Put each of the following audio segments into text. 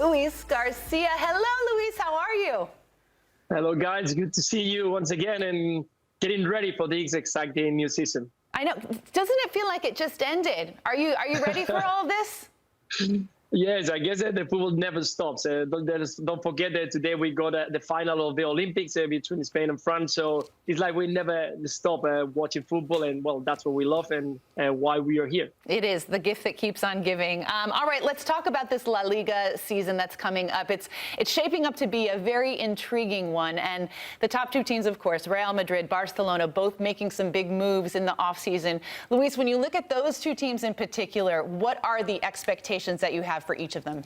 Luis Garcia. Hello, Luis. How are you? Hello, guys. Good to see you once again and getting ready for this exciting new season. I know. Doesn't it feel like it just ended? Are you ready for all of this? Yes, I guess the football never stops. Don't forget that today we got the final of the Olympics between Spain and France. So it's like we never stop watching football. And, well, that's what we love and why we are here. It is the gift that keeps on giving. All right, let's talk about this La Liga season that's coming up. It's shaping up to be a very intriguing one. And the top two teams, of course, Real Madrid, Barcelona, both making some big moves in the offseason. Luis, when you look at those two teams in particular, what are the expectations that you have for each of them?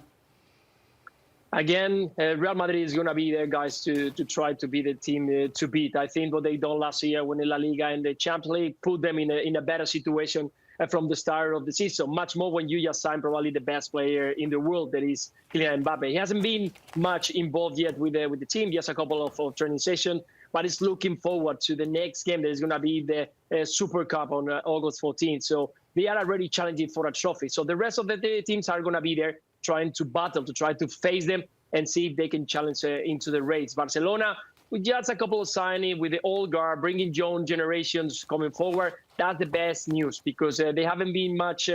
Again, Real Madrid is going to be there, guys, to try to be the team to beat. I think what they done last year when the La Liga and the Champions League put them in a better situation from the start of the season. Much more when you just signed probably the best player in the world, that is Kylian Mbappé. He hasn't been much involved yet with the team, just a couple of training sessions, but he's looking forward to the next game that is going to be the Super Cup on August 14th. So they are already challenging for a trophy. So the rest of the teams are going to be there trying to battle, to try to face them and see if they can challenge into the race. Barcelona, with just a couple of signings with the old guard, bringing young generations coming forward, that's the best news because they haven't been much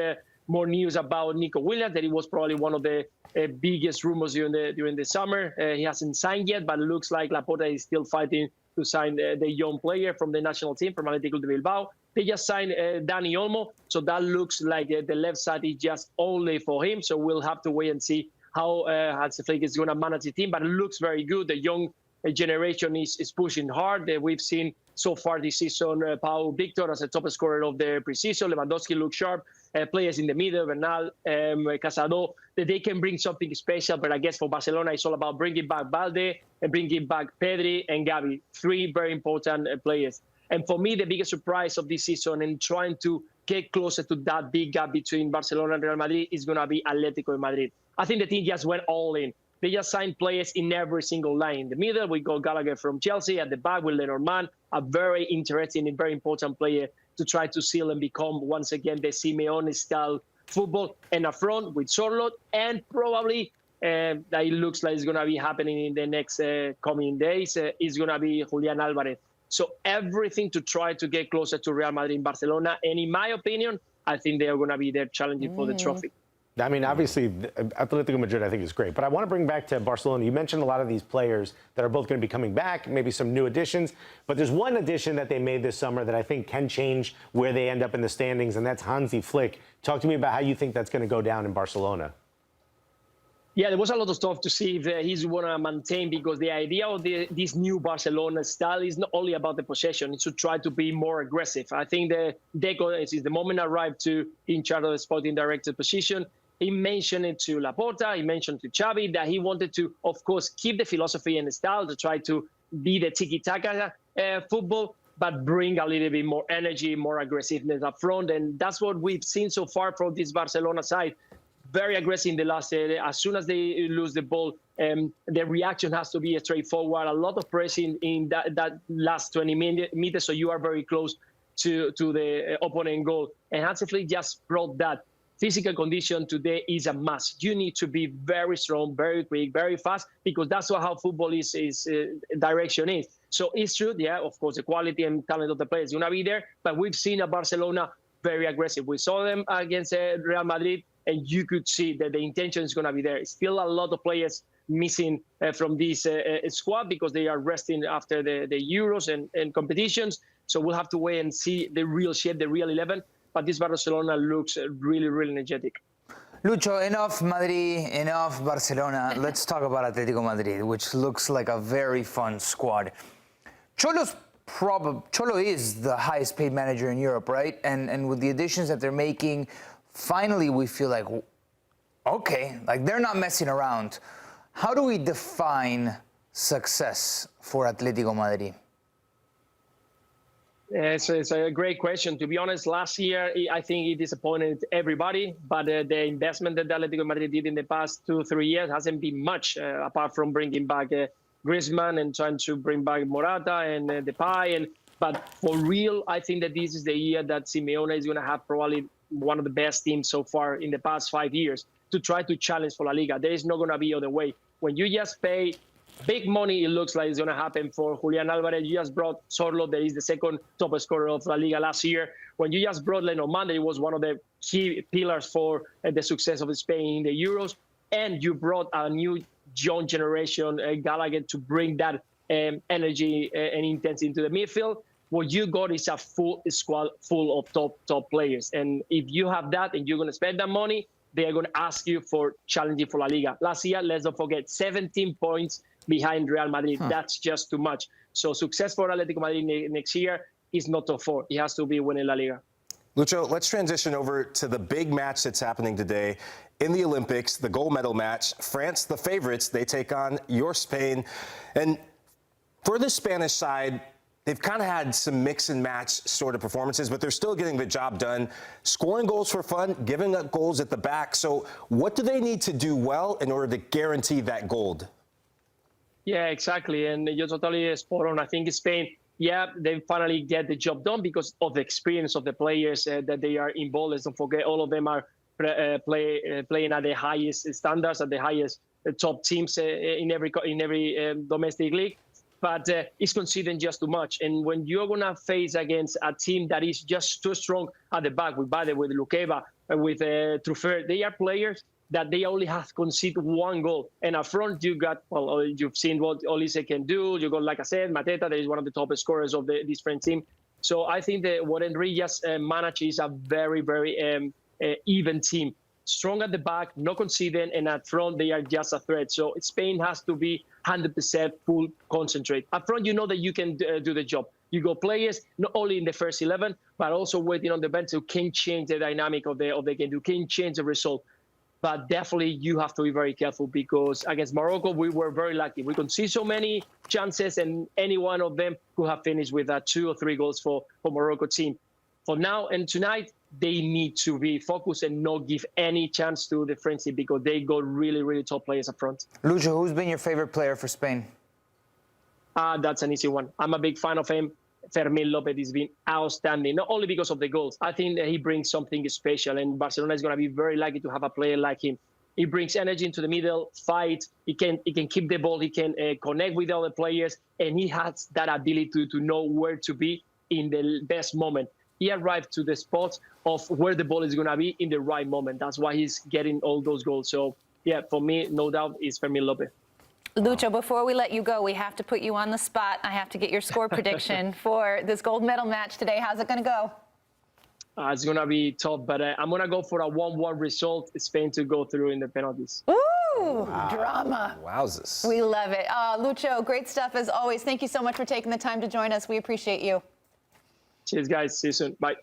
more news about Nico Williams, that he was probably one of the biggest rumors during the summer. He hasn't signed yet, but it looks like Laporta is still fighting to sign the young player from the national team, from Athletic de Bilbao. They just signed Dani Olmo, so that looks like the left side is just only for him. So we'll have to wait and see how Hansi Flick is going to manage the team. But it looks very good. The young generation is pushing hard. We've seen so far this season Pau Victor as a top scorer of the preseason. Lewandowski looks sharp. Players in the middle, Bernal, Casado, that they can bring something special. But I guess for Barcelona, it's all about bringing back Balde and bringing back Pedri and Gavi, three very important players. And for me, the biggest surprise of this season and trying to get closer to that big gap between Barcelona and Real Madrid is going to be Atletico Madrid. I think the team just went all in. They just signed players in every single line. In the middle, we got Gallagher from Chelsea. At the back, with Lenormand, a very interesting and very important player to try to seal and become, once again, the Simeone-style football. And up front with Sorlot, and probably that it looks like it's going to be happening in the next coming days, is going to be Julian Alvarez. So everything to try to get closer to Real Madrid and Barcelona. And in my opinion, I think they are going to be there challenging for the trophy. I mean, obviously, Atletico Madrid, I think, is great. But I want to bring back to Barcelona. You mentioned a lot of these players that are both going to be coming back, maybe some new additions. But there's one addition that they made this summer that I think can change where they end up in the standings, and that's Hansi Flick. Talk to me about how you think that's going to go down in Barcelona. Yeah, there was a lot of stuff to see if he's going to maintain, because the idea of this new Barcelona style is not only about the possession, it's to try to be more aggressive. I think Deco, is the moment arrived to in charge of the sporting director position. He mentioned it to Laporta, he mentioned to Xavi that he wanted to, of course, keep the philosophy and the style to try to be the tiki-taka football, but bring a little bit more energy, more aggressiveness up front. And that's what we've seen so far from this Barcelona side. Very aggressive in the last area. As soon as they lose the ball, the reaction has to be straightforward. A lot of pressing in that last 20 meters, so you are very close to the opponent goal. And Hansi Flick just brought that. Physical condition today is a must. You need to be very strong, very quick, very fast, because that's how football is direction is. So it's true, yeah, of course, the quality and talent of the players is going to be there, but we've seen a Barcelona very aggressive. We saw them against Real Madrid, and you could see that the intention is going to be there. Still a lot of players missing from this squad because they are resting after the Euros and competitions. So we'll have to wait and see the real shape, the real 11. But this Barcelona looks really, really energetic. Lucho, enough Madrid, enough Barcelona. Let's talk about Atletico Madrid, which looks like a very fun squad. Cholo is the highest paid manager in Europe, right? And with the additions that they're making, finally we feel like, okay, like they're not messing around. How do we define success for Atletico Madrid? It's a great question. To be honest, last year, I think it disappointed everybody, but the investment that Atletico Madrid did in the past 2-3 years hasn't been much, apart from bringing back Griezmann and trying to bring back Morata and Depay. But for real, I think that this is the year that Simeone is going to have probably one of the best teams so far in the past 5 years. to try to challenge for La Liga. There is not going to be other way. When you just pay big money, it looks like it's going to happen for Julian Alvarez. You just brought Sorlo, that is the second top scorer of La Liga last year. When you just brought Lenormand, it was one of the key pillars for the success of Spain in the Euros. And you brought a new young generation, Gallagher, to bring that energy and intensity into the midfield. What you got is a full squad full of top players. And if you have that and you're going to spend that money, they are going to ask you for challenging for La Liga. Last year, let's not forget, 17 points behind Real Madrid. That's just too much. So success for Atletico Madrid next year is not top 4. It has to be winning La Liga. Lucho, let's transition over to the big match that's happening today in the Olympics, the gold medal match. France, the favorites, they take on your Spain. And for the Spanish side, they've kind of had some mix and match sort of performances, but they're still getting the job done, scoring goals for fun, giving up goals at the back. So what do they need to do well in order to guarantee that gold? Yeah, exactly. And you're totally spot on. I think Spain, they finally get the job done because of the experience of the players that they are involved. Let's don't forget, all of them are playing at the highest standards, at the highest top teams in every domestic league. But it's conceding just too much. And when you're going to face against a team that is just too strong at the back, with Bade, with Lukeba, with Truffert, they are players that they only have conceded 1 goal. And up front, you got, well, you've seen what Olise can do. You got, like I said, Mateta, that is one of the top scorers of this French team. So I think that what Henry just managed is a very, very even team. Strong at the back, no conceding, and at front, they are just a threat. So Spain has to be 100% full concentrate. Up front, you know that you can do the job. You got players, not only in the first 11, but also waiting on the bench who can change the dynamic of the game, who can change the result. But definitely, you have to be very careful because against Morocco, we were very lucky. We could see so many chances, and any one of them could have finished with 2 or 3 goals for Morocco team. For now and tonight, they need to be focused and not give any chance to the French team because they got really, really top players up front. Lucho, who's been your favorite player for Spain? That's an easy one. I'm a big fan of him. Fermín López has been outstanding, not only because of the goals. I think that he brings something special, and Barcelona is going to be very lucky to have a player like him. He brings energy into the middle, fight. He can keep the ball. He can connect with other players, and he has that ability to know where to be in the best moment. He arrived to the spot of where the ball is going to be in the right moment. That's why he's getting all those goals. So, yeah, for me, no doubt, it's Fermín López. Lucho, before we let you go, we have to put you on the spot. I have to get your score prediction for this gold medal match today. How's it going to go? It's going to be tough, but I'm going to go for a 1-1 result. Spain to go through in the penalties. Ooh, drama. Wowzers. We love it. Lucho, great stuff as always. Thank you so much for taking the time to join us. We appreciate you. Cheers, guys. See you soon. Bye.